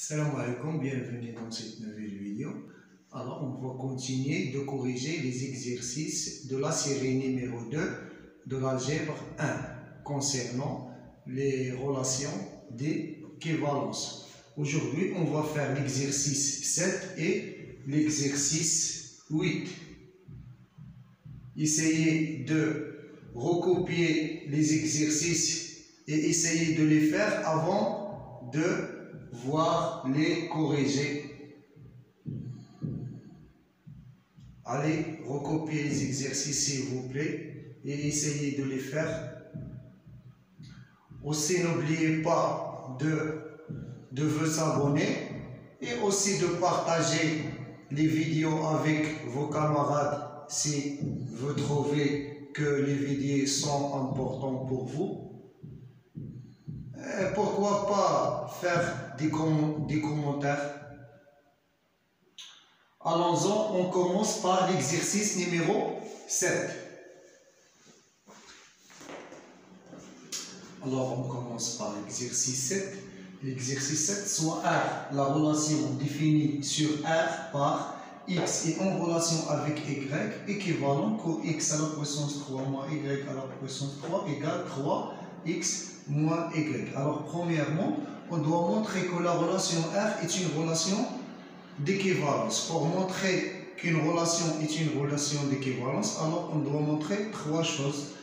Salam alaikum, bienvenue dans cette nouvelle vidéo. Alors, on va continuer de corriger les exercices de la série numéro 2 de l'algèbre 1 concernant les relations d'équivalence. Aujourd'hui, on va faire l'exercice 7 et l'exercice 8. Essayez de recopier les exercices et essayez de les faire avant de voir les corriger. Allez, recopiez les exercices s'il vous plaît et essayez de les faire. Aussi, n'oubliez pas de vous abonner et aussi de partager les vidéos avec vos camarades si vous trouvez que les vidéos sont importantes pour vous. Pourquoi pas faire des commentaires. Allons-en, on commence par l'exercice numéro 7. Alors on commence par l'exercice 7. L'exercice 7, soit R, la relation définie sur R par X est en relation avec Y équivalent que X à la puissance 3 moins Y à la puissance 3 égale 3X moins Y. Alors premièrement, on doit montrer que la relation R est une relation d'équivalence. Pour montrer qu'une relation est une relation d'équivalence, alors on doit montrer trois choses: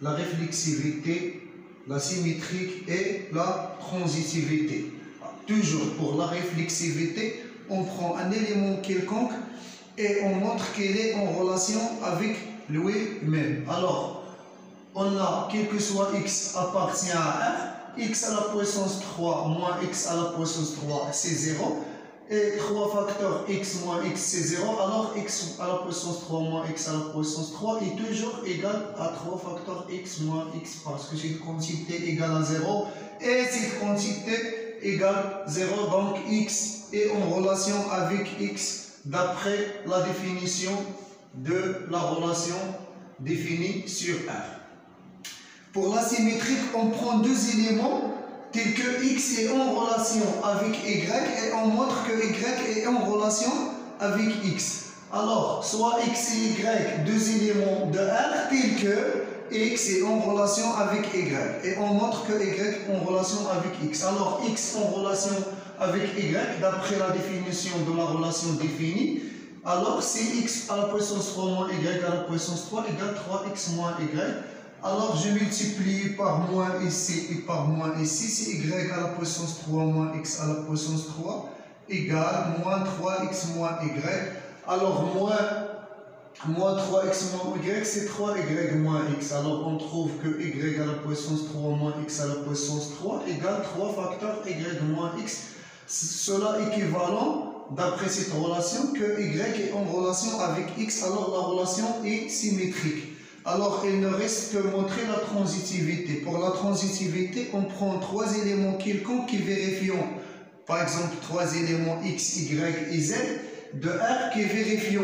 la réflexivité, la symétrique et la transitivité. Toujours pour la réflexivité, on prend un élément quelconque et on montre qu'il est en relation avec lui-même. Alors, on a, quel que soit x appartient à R, x à la puissance 3 moins x à la puissance 3, c'est 0. Et 3 facteurs x moins x, c'est 0. Alors, x à la puissance 3 moins x à la puissance 3 est toujours égal à 3 facteurs x moins x, parce que cette quantité égale à 0 et cette quantité égale 0. Donc, x est en relation avec x d'après la définition de la relation définie sur R. Pour la symétrique, on prend deux éléments tels que x est en relation avec y et on montre que y est en relation avec x. Alors, soit x et y, deux éléments de R tels que x est en relation avec y et on montre que y est en relation avec x. Alors, x en relation avec y d'après la définition de la relation définie. Alors, c'est x à la puissance 3 moins y à la puissance 3 égale 3x moins y. Alors, je multiplie par moins ici et par moins ici. C'est y à la puissance 3 moins x à la puissance 3 égale moins 3x moins y. Alors, moins 3x moins y, c'est 3y moins x. Alors, on trouve que y à la puissance 3 moins x à la puissance 3 égale 3 facteurs y moins x. Cela est équivalent, d'après cette relation, que y est en relation avec x. Alors, la relation est symétrique. Alors, il ne reste que montrer la transitivité. Pour la transitivité, on prend trois éléments quelconques qui vérifient, par exemple, trois éléments x, y et z de R qui vérifient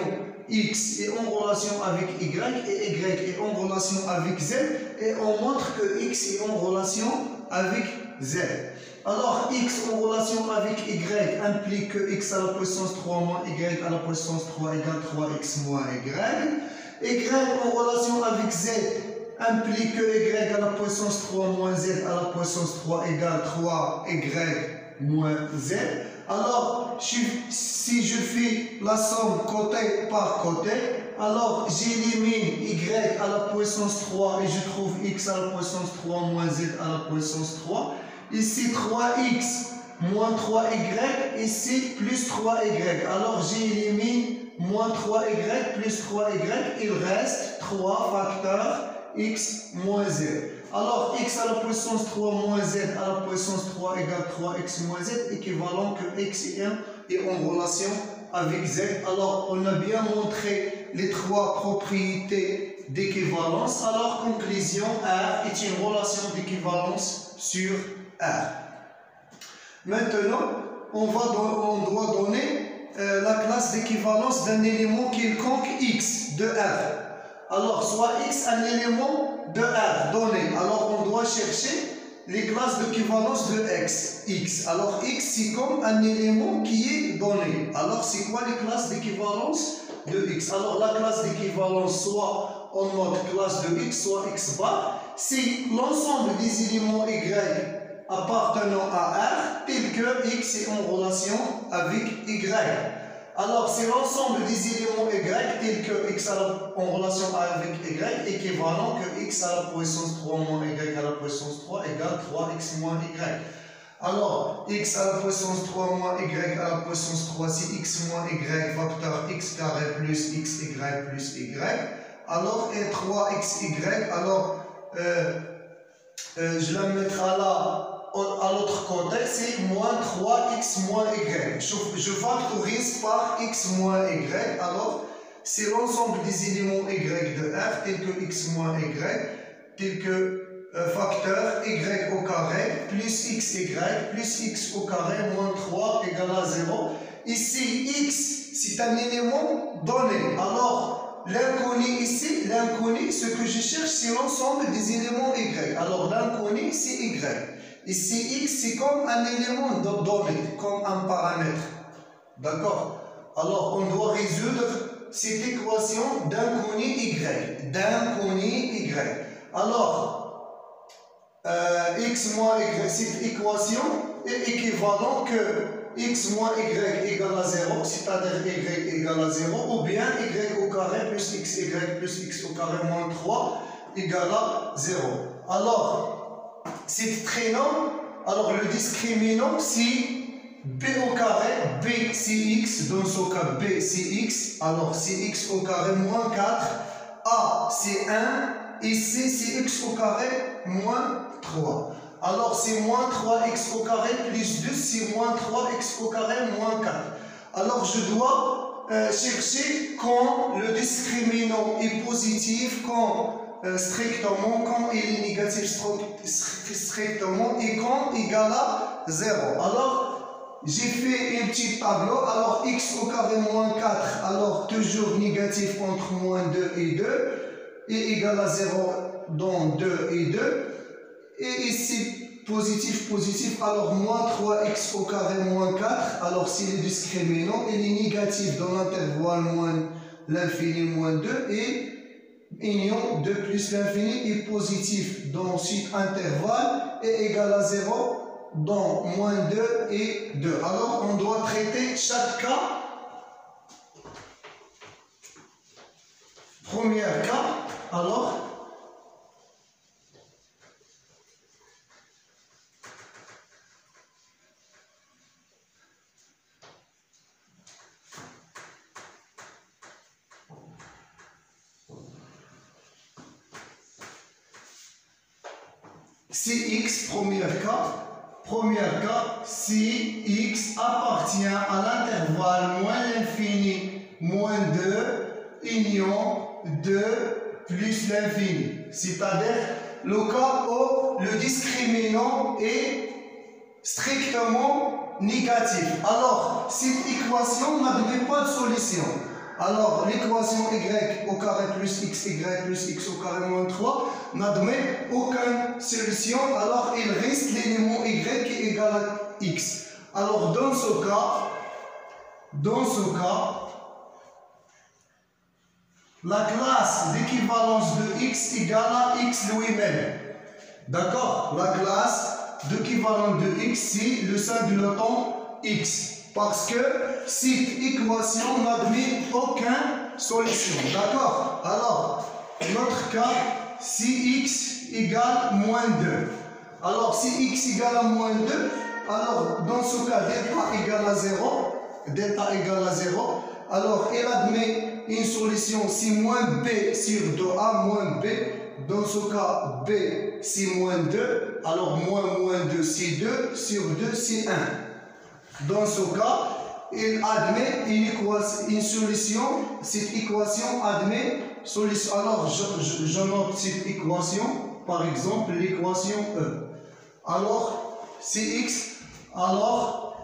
x est en relation avec y et y est en relation avec z et on montre que x est en relation avec z. Alors, x en relation avec y implique que x à la puissance 3 moins y à la puissance 3 égale 3x moins y. Y en relation avec z implique que y à la puissance 3 moins z à la puissance 3 égale 3y moins z. Alors, si je fais la somme côté par côté, alors j'élimine y à la puissance 3 et je trouve x à la puissance 3 moins z à la puissance 3. Ici 3x moins 3y, ici plus 3y. Alors j'élimine moins 3y plus 3y, il reste 3 facteurs x moins z. Alors x à la puissance 3 moins z à la puissance 3 égale 3x moins z, équivalent que x est en relation avec z. Alors on a bien montré les trois propriétés d'équivalence. Alors conclusion, R est une relation d'équivalence sur R. Maintenant, on doit donner la classe d'équivalence d'un élément quelconque x de R. Alors, soit x un élément de R donné. Alors, on doit chercher les classes d'équivalence de x. Alors x c'est comme un élément qui est donné. Alors c'est quoi les classes d'équivalence de x? Alors la classe d'équivalence soit en mode classe de x, soit x bar, c'est l'ensemble des éléments y appartenant à R tel que x est en relation avec y. Alors c'est l'ensemble des éléments y tel que x en relation avec y équivalent que x à la puissance 3 moins y à la puissance 3 égale 3x moins y. Alors x à la puissance 3 moins y à la puissance 3 c'est x moins y facteur x carré plus xy plus y. Alors et 3xy, alors je la mettrai là à l'autre côté, c'est moins 3x moins y. Je factorise par x moins y. Alors, c'est l'ensemble des éléments y de R, tels que x moins y, tels que facteur y au carré, plus xy, plus x au carré, moins 3 égale à 0. Ici, x, c'est un élément donné. Alors, l'inconnu ici, l'inconnu, ce que je cherche, c'est l'ensemble des éléments y. Alors, l'inconnu, c'est y. Ici, x, c'est comme un élément donné, comme un paramètre. D'accord? Alors, on doit résoudre cette équation d'inconnu y. Alors, x moins y, cette équation est équivalente que x moins y égale à 0, c'est-à-dire y égale à 0, ou bien y au carré plus xy plus x au carré moins 3 égale à 0. Alors, c'est trinom, alors le discriminant c'est b au carré, b c'est x, dans ce cas b c'est x, alors c'est x au carré moins 4, a c'est 1, et c c'est x au carré moins 3. Alors c'est moins 3x au carré plus 2, c'est moins 3x au carré moins 4. Alors je dois chercher quand le discriminant est positif, quand strictement, quand il est négatif strictement et quand égal à 0. Alors, j'ai fait un petit tableau. Alors, x au carré moins 4, alors toujours négatif entre moins 2 et 2, et égal à 0 dans 2 et 2. Et ici, positif, positif, alors moins 3x au carré moins 4, alors c'est le discriminant, il est négatif dans l'intervalle moins l'infini moins 2, et union 2 plus l'infini est positif dans cet intervalle et égal à 0 dans moins 2 et 2. Alors on doit traiter chaque cas. Premier cas, alors si x, premier cas, si x appartient à l'intervalle moins l'infini moins 2, union 2 plus l'infini. C'est-à-dire le cas où le discriminant est strictement négatif. Alors, cette équation n'admet pas de solution. Alors, l'équation y au carré plus xy plus x au carré moins 3 n'admet aucune solution. Alors, il reste l'élément y qui est égal à x. Alors, dans ce cas, la classe d'équivalence de x égale à x lui-même. D'accord? La classe d'équivalence de x, c'est le singulaton x. Parce que cette équation n'admet aucune solution. D'accord? Alors, notre cas, si x égale moins 2. Alors, si x égale à moins 2, alors dans ce cas, delta égale à 0, alors il admet une solution si moins b sur 2a moins b. Dans ce cas, b c'est moins 2, alors moins 2 c'est 2, sur 2 c'est 1. Dans ce cas, il admet une solution, cette équation admet solution. Alors, je note cette équation, par exemple, l'équation E. Alors, c'est x, alors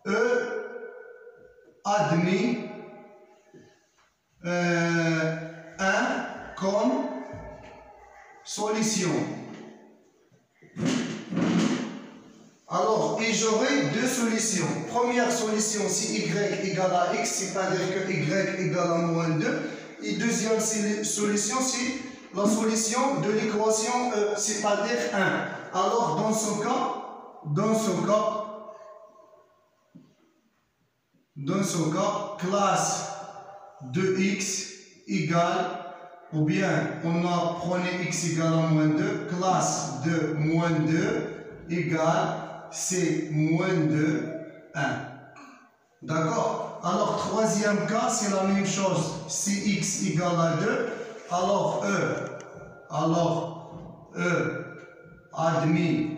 E admet 1 comme solution. et j'aurai deux solutions. Première solution, si y égale à x, c'est-à-dire que y égale à moins 2. Et deuxième solution, c'est la solution de l'équation E, c'est-à-dire 1. Alors, dans ce cas, classe de x égale, ou bien on a prenez x égale à moins 2, classe de moins 2 égale c'est moins 2, 1. D'accord? Alors, troisième cas, c'est la même chose. Si x égale à 2, alors E admis.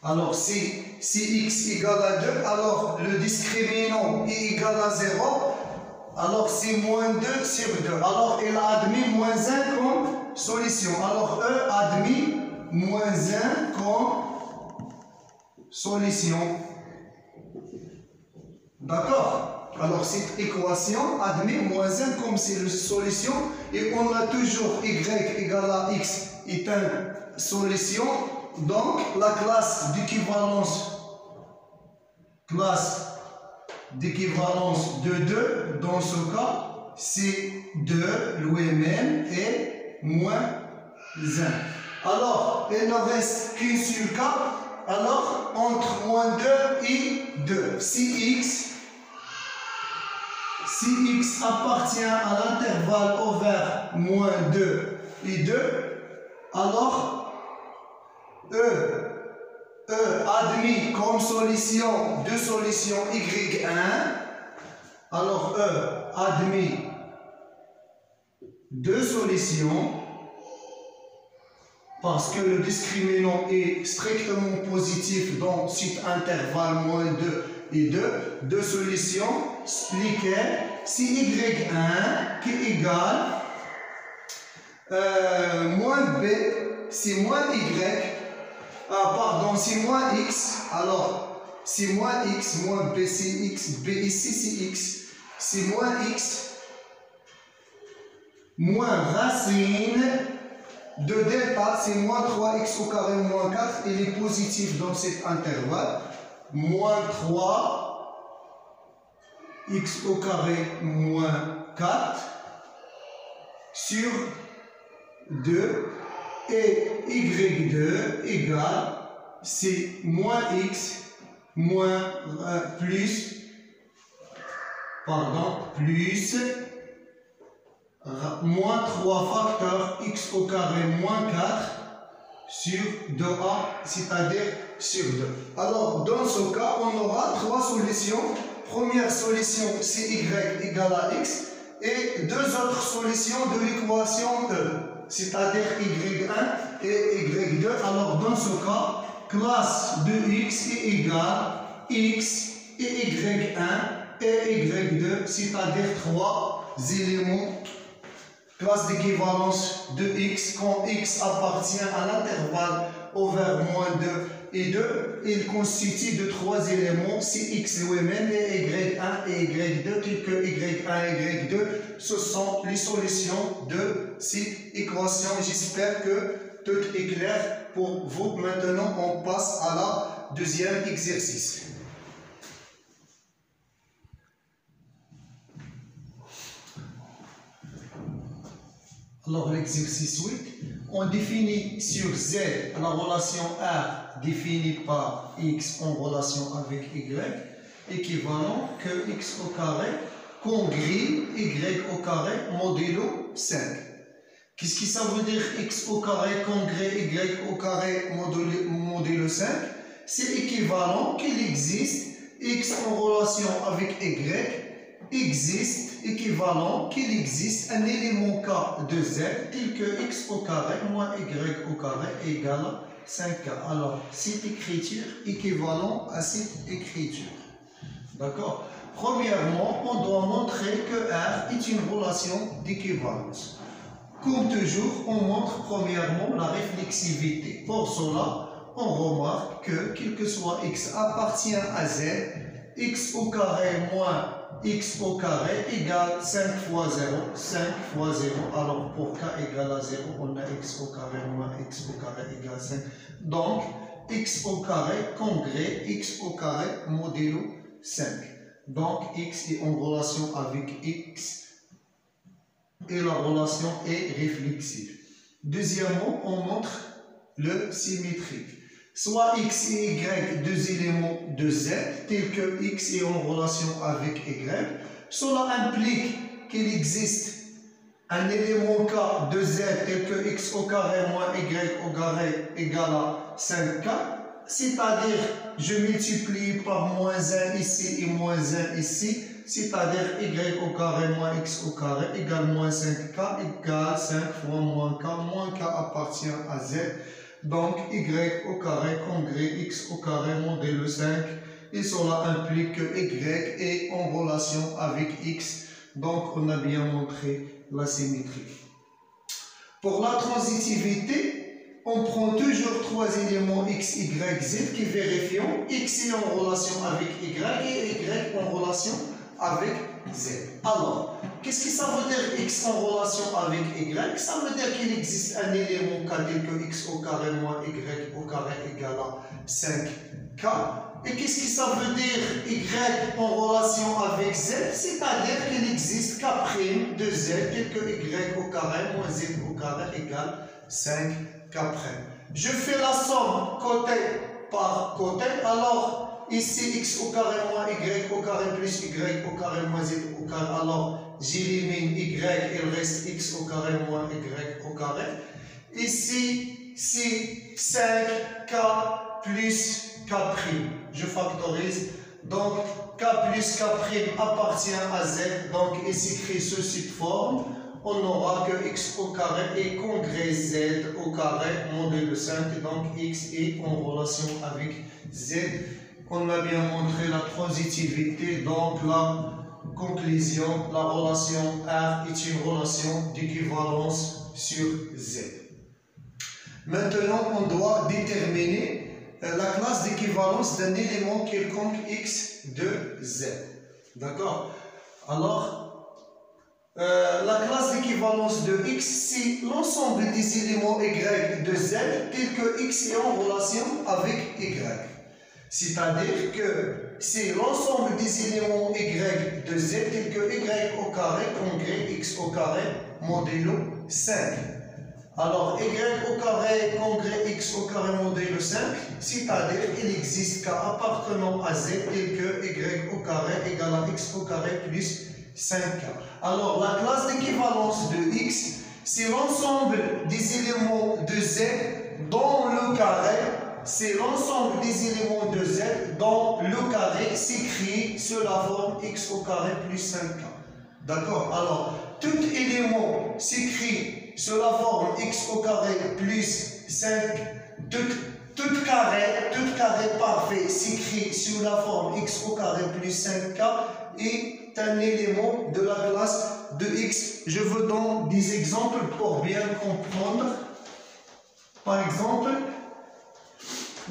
Alors, si x égale à 2, alors le discriminant est égal à 0. Alors, c'est moins 2 sur 2. Alors, il a admis moins 1 comme solution. Alors, E admis moins 1 comme solution. D'accord? Alors, cette équation admet moins 1 comme solution. Et on a toujours y égale à x est une solution. Donc, la classe d'équivalence de 2, dans ce cas, c'est 2, lui-même, et moins 1. Alors, il ne reste qu'un seul cas. Alors, entre moins 2 et 2, si x appartient à l'intervalle ouvert moins 2 et 2, alors E admis comme solution de solution y1, alors E admis deux solutions parce que le discriminant est strictement positif dans cet intervalle moins 2 et 2, deux solutions, lesquelles si y1 qui est égal moins b, c'est moins y, c'est moins x, alors c'est moins x, moins b c'est x, b ici c'est x, c'est moins x, moins racine de delta, c'est moins 3x au carré moins 4, il est positif dans cet intervalle, moins 3x au carré moins 4 sur 2, et y2 égale, c'est moins x, plus moins 3 facteur x au carré moins 4 sur 2a, c'est-à-dire sur 2. Alors, dans ce cas, on aura trois solutions. Première solution, c'est y égale à x, et deux autres solutions de l'équation E, c'est-à-dire y1 et y2. Alors, dans ce cas, classe de x est égale x et y1 et y2, c'est-à-dire trois éléments. Classe d'équivalence de x, quand x appartient à l'intervalle ouvert moins 2 et 2, il constitue de trois éléments, c'est x lui-même et y1 et y2, tels que y1 et y2, ce sont les solutions de cette équation. J'espère que tout est clair pour vous. Maintenant, on passe à la deuxième exercice. Alors, l'exercice 8, on définit sur Z la relation R définie par x en relation avec y, équivalent que x au carré congrue y au carré modulo 5. Qu'est-ce que ça veut dire x au carré congrue y au carré modulo 5? C'est équivalent qu'il existe x en relation avec y existe équivalent qu'il existe un élément k de z tel que x au carré moins y au carré égale à 5k. Alors, cette écriture équivalent à cette écriture. D'accord? Premièrement, on doit montrer que R est une relation d'équivalence. Comme toujours, on montre premièrement la réflexivité. Pour cela, on remarque que, quel que soit x appartient à z, x au carré moins x au carré égale 5 fois 0, 5 fois 0. Alors, pour k égale à 0, on a x au carré moins x au carré égale 5. Donc, x au carré congrès x au carré modulo 5. Donc x est en relation avec x et la relation est réflexive. Deuxièmement, on montre le symétrique. Soit x et y, deux éléments de z, tels que x est en relation avec y, cela implique qu'il existe un élément k de z tel que x au carré moins y au carré égale à 5k, c'est-à-dire je multiplie par moins 1 ici et moins 1 ici, c'est-à-dire y au carré moins x au carré égale moins 5k égale 5 fois moins k appartient à z. Donc y au carré congrès x au carré modulo 5 et cela implique que y est en relation avec x. Donc on a bien montré la symétrie. Pour la transitivité, on prend toujours trois éléments x, y, z qui vérifient x est en relation avec y et y en relation avec z. Alors, qu'est-ce que ça veut dire x en relation avec y? Ça veut dire qu'il existe un élément k tel que x au carré moins y au carré égale à 5k. Et qu'est-ce que ça veut dire y en relation avec z? C'est-à-dire qu'il existe k' de z tel que y au carré moins z au carré égale 5k'. Je fais la somme côté par côté. Alors, ici, x au carré moins y au carré plus y au carré moins z au carré. Alors, j'élimine y, il reste x au carré moins y au carré. Ici, c'est 5k plus k'. Je factorise. Donc, k plus k' appartient à z. Donc, il s'écrit sous cette forme. On aura que x au carré est congrès z au carré modulo 5. Donc, x est en relation avec z. On a bien montré la transitivité. Donc, la conclusion, la relation R est une relation d'équivalence sur z. Maintenant, on doit déterminer la classe d'équivalence d'un élément quelconque x de z. D'accord? Alors, la classe d'équivalence de x, c'est l'ensemble des éléments y de z tels que x est en relation avec y. C'est-à-dire que c'est l'ensemble des éléments y de z tels que y au carré congrès x au carré modulo 5. Alors, y au carré congrès x au carré modulo 5, c'est-à-dire qu'il existe k appartenant à z tel que y au carré égale à x au carré plus 5k. Alors, la classe d'équivalence de x, c'est l'ensemble des éléments de z dans le carré. C'est l'ensemble des éléments de z dans le carré s'écrit sous la forme x au carré plus 5k. D'accord? Alors, tout élément s'écrit sous la forme x au carré plus 5, tout carré parfait s'écrit sous la forme x au carré plus 5k est un élément de la classe de x. Je vous donne des exemples pour bien comprendre. Par exemple,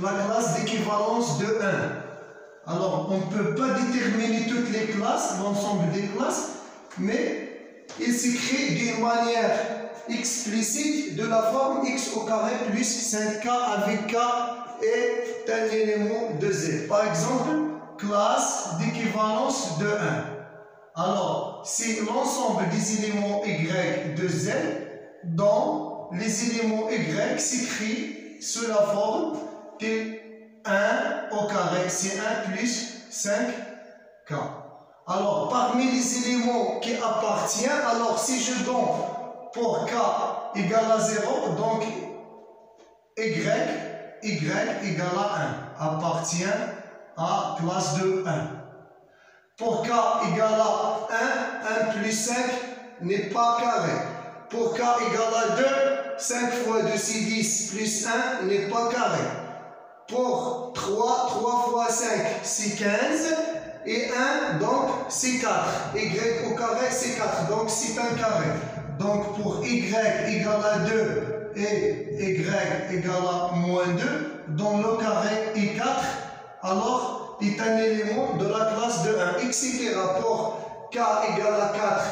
la classe d'équivalence de 1. Alors, on ne peut pas déterminer toutes les classes, l'ensemble des classes, mais il s'écrit d'une manière explicite de la forme x au carré plus 5k avec k est un élément de z. Par exemple, classe d'équivalence de 1. Alors, c'est l'ensemble des éléments y de z dont les éléments y s'écrivent sous la forme de 1 au carré, c'est 1 plus 5k. Alors, parmi les éléments qui appartiennent, alors si je donne pour k égale à 0, donc y égale à 1 appartient à classe de 1. Pour k égale à 1, 1 plus 5 n'est pas carré. Pour k égale à 2, 5 fois 2 c'est 10 plus 1 n'est pas carré. Pour 3 fois 5 c'est 15 et 1 donc c'est 4. Y au carré c'est 4 donc c'est un carré. Donc pour y égale à 2 et y égale à moins 2, dont le carré est 4, alors est un élément de la classe de 1, etc. Pour k égale à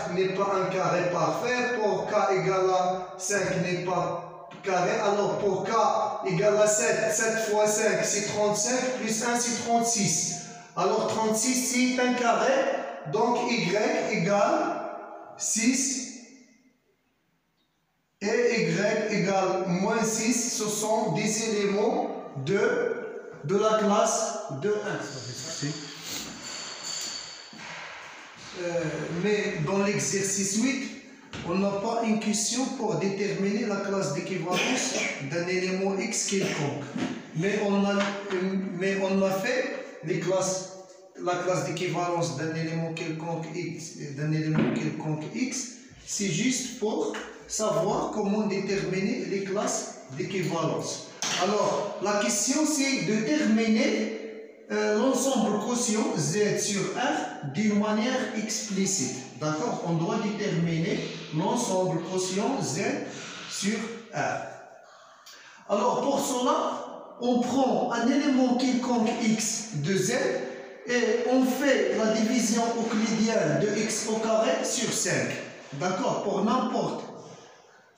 4 n'est pas un carré parfait, pour k égale à 5 n'est pas carré, alors pour k égale à 7. 7 fois 5, c'est 35, plus 1, c'est 36. Alors 36, c'est un carré, donc y égale 6. Et y égale moins 6, ce sont des éléments de la classe de 1. Mais dans l'exercice 8, on n'a pas une question pour déterminer la classe d'équivalence d'un élément x quelconque. Mais on a fait la classe d'équivalence d'un élément quelconque x, c'est juste pour savoir comment déterminer les classes d'équivalence. Alors, la question c'est de déterminer l'ensemble quotient Z sur R d'une manière explicite. D'accord? On doit déterminer l'ensemble quotient Z sur R. Alors, pour cela, on prend un élément quelconque x de Z et on fait la division euclidienne de x au carré sur 5. D'accord?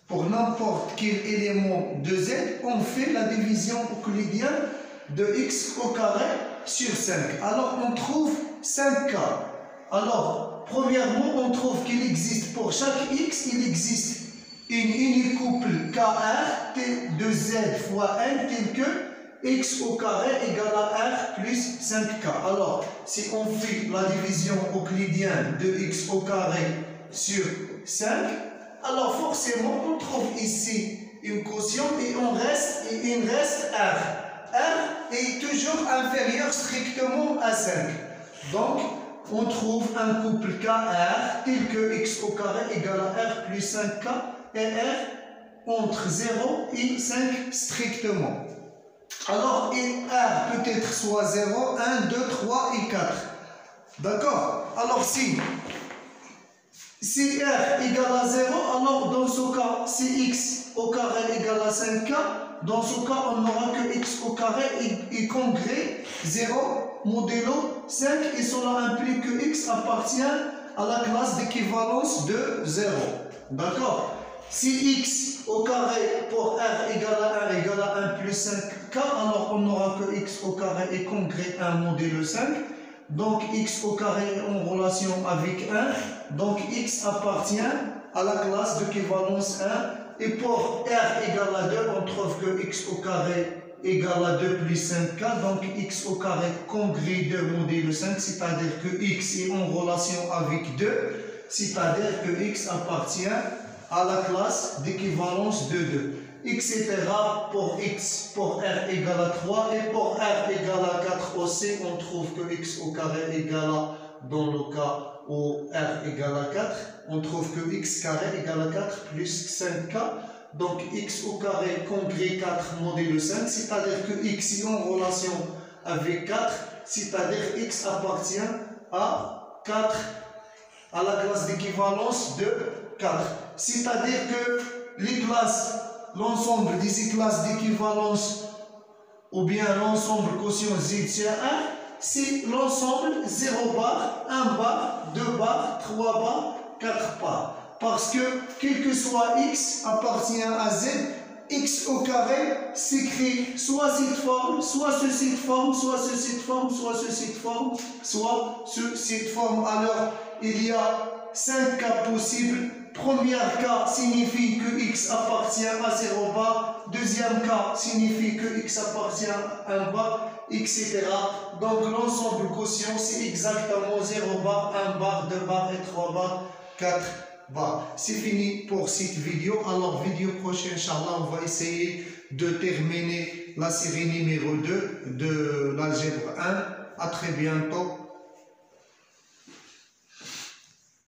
Pour n'importe quel élément de Z, on fait la division euclidienne de x au carré sur 5. Alors, on trouve 5 cas. Alors, premièrement, on trouve qu'il existe pour chaque x, il existe une unique couple KR de Z fois n tel que x au carré égale à R plus 5K. Alors, si on fait la division euclidienne de x au carré sur 5, alors forcément, on trouve ici une quotient et il reste R. R est toujours inférieur strictement à 5. Donc, on trouve un couple KR tel que x au carré égale à R plus 5K et R entre 0 et 5 strictement. Alors, R peut être soit 0, 1, 2, 3 et 4. D'accord? Alors, si R égale à 0, alors dans ce cas, si x au carré égale à 5K, dans ce cas, on n'aura que x au carré et congrès 0 modulo 5 et cela implique que x appartient à la classe d'équivalence de 0. D'accord? Si x au carré pour R égale à 1 égale à 1 plus 5K, alors on n'aura que x au carré et congrès 1 modulo 5. Donc x au carré est en relation avec 1. Donc x appartient à la classe d'équivalence 1. Et pour R égale à 2, on trouve que x au carré égale à 2 plus 5K. Donc x au carré congrès 2 modulo 5, c'est-à-dire que x est en relation avec 2. C'est-à-dire que x appartient à la classe d'équivalence de 2. Etc. pour x, pour R égale à 3 et pour R égale à 4 aussi, on trouve que x au carré égale à, dans le cas où R égale à 4, on trouve que x carré égale à 4 plus 5K. Donc x au carré congrès 4 modulo 5, c'est-à-dire que x est en relation avec 4, c'est-à-dire x appartient à 4, à la classe d'équivalence de 4. C'est-à-dire que les classes, l'ensemble de ces classes d'équivalence ou bien l'ensemble quotient Z sur 1, c'est l'ensemble 0 bar, 1 bar, 2 bar, 3 bar, 4 bar. Parce que quel que soit x appartient à Z, x au carré s'écrit soit cette forme, soit sous cette forme, soit sous cette forme, soit sous cette forme, soit sous cette forme. Alors, il y a 5 cas possibles. Premier cas signifie que x appartient à 0 bar. Deuxième cas signifie que x appartient à 1 bar, etc. Donc l'ensemble quotient c'est exactement 0 bar, 1 bar, 2 bar et 3 bar, 4 bar. C'est fini pour cette vidéo. Alors vidéo prochaine, Inch'Allah, on va essayer de terminer la série numéro 2 de l'algèbre 1. À très bientôt.